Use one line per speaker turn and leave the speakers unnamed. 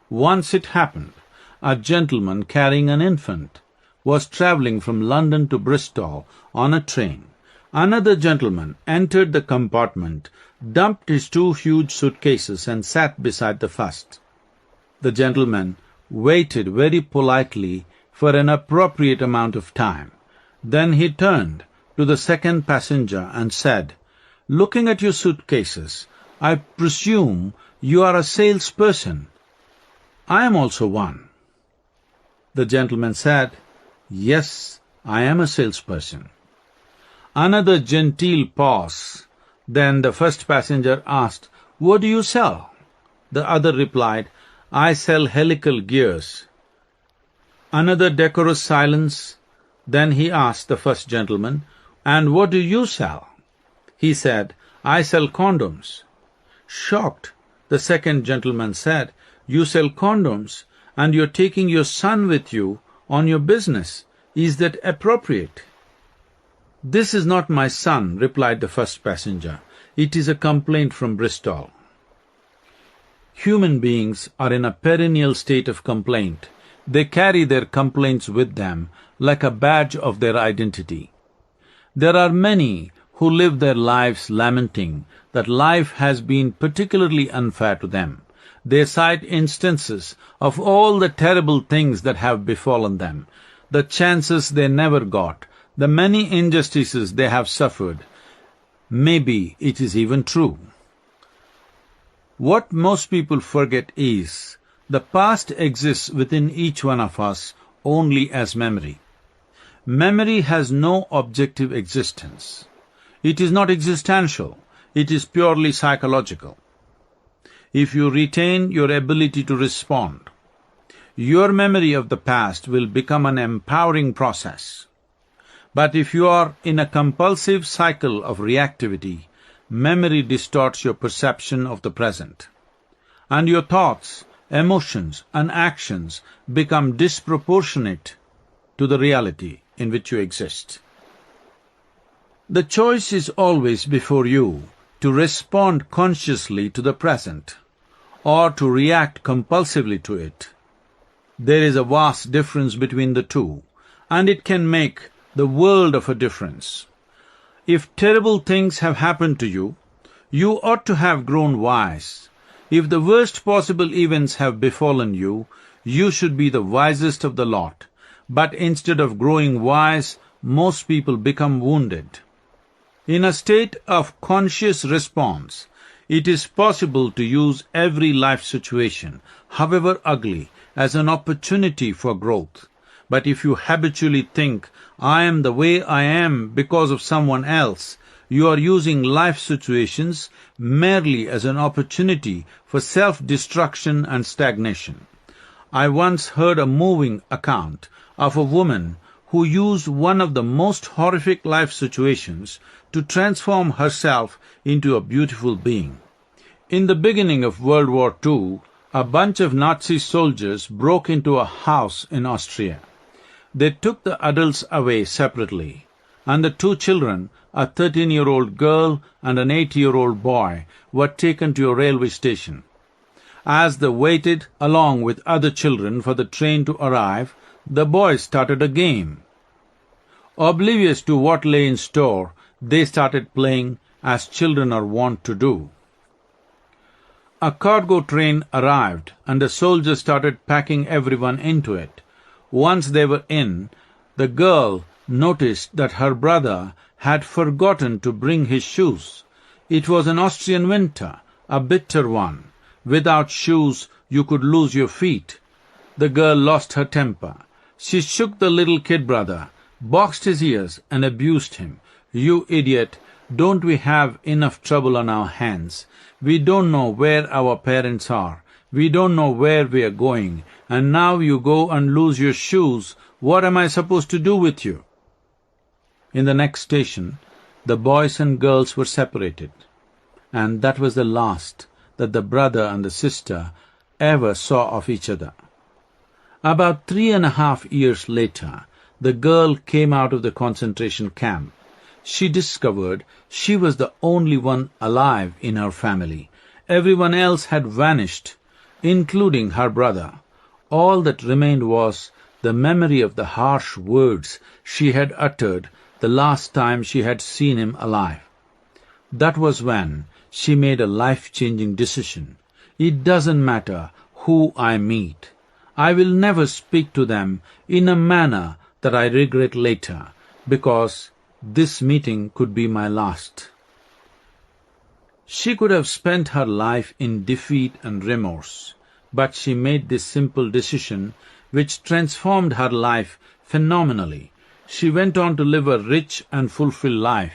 Once it happened, a gentleman carrying an infant was travelling from London to Bristol on a train. Another gentleman entered the compartment, dumped his 2 huge suitcases and sat beside the first. The gentleman waited very politely for an appropriate amount of time. Then he turned to the second passenger and said, "Looking at your suitcases, I presume you are a salesperson. I am also one." The gentleman said, "Yes, I am a salesperson." Another genteel pause. Then the first passenger asked, "What do you sell?" The other replied, "I sell helical gears." Another decorous silence. Then he asked the first gentleman, "And what do you sell?" He said, "I sell condoms." Shocked, the second gentleman said, "You sell condoms, and you're taking your son with you on your business. Is that appropriate?" "This is not my son," replied the first passenger. "It is a complaint from Bristol." Human beings are in a perennial state of complaint. They carry their complaints with them like a badge of their identity. There are many who live their lives lamenting that life has been particularly unfair to them. They cite instances of all the terrible things that have befallen them, the chances they never got, the many injustices they have suffered. Maybe it is even true. What most people forget is, the past exists within each one of us only as memory. Memory has no objective existence. It is not existential, it is purely psychological. If you retain your ability to respond, your memory of the past will become an empowering process. But if you are in a compulsive cycle of reactivity, memory distorts your perception of the present, and your thoughts, emotions, and actions become disproportionate to the reality in which you exist. The choice is always before you to respond consciously to the present or to react compulsively to it. There is a vast difference between the two, and it can make the world of a difference. If terrible things have happened to you, you ought to have grown wise. If the worst possible events have befallen you, you should be the wisest of the lot. But instead of growing wise, most people become wounded. In a state of conscious response, it is possible to use every life situation, however ugly, as an opportunity for growth. But if you habitually think, "I am the way I am because of someone else," you are using life situations merely as an opportunity for self-destruction and stagnation. I once heard a moving account of a woman who used one of the most horrific life situations to transform herself into a beautiful being. In the beginning of World War II, a bunch of Nazi soldiers broke into a house in Austria. They took the adults away separately, and the 2 children, a 13-year-old girl and an 8-year-old boy, were taken to a railway station. As they waited along with other children for the train to arrive, the boys started a game. Oblivious to what lay in store, they started playing as children are wont to do. A cargo train arrived, and the soldiers started packing everyone into it. Once they were in, the girl noticed that her brother had forgotten to bring his shoes. It was an Austrian winter, a bitter one. Without shoes, you could lose your feet. The girl lost her temper. She shook the little kid brother, boxed his ears, and abused him. "You idiot, don't we have enough trouble on our hands? We don't know where our parents are. We don't know where we are going. And now you go and lose your shoes. What am I supposed to do with you?" In the next station, the boys and girls were separated, and that was the last that the brother and the sister ever saw of each other. About 3.5 years later, the girl came out of the concentration camp. She discovered she was the only one alive in her family. Everyone else had vanished. including her brother. All that remained was the memory of the harsh words she had uttered the last time she had seen him alive. That was when she made a life-changing decision. It doesn't matter who I meet. I will never speak to them in a manner that I regret later, because this meeting could be my last. She could have spent her life in defeat and remorse, but she made this simple decision which transformed her life phenomenally. She went on to live a rich and fulfilled life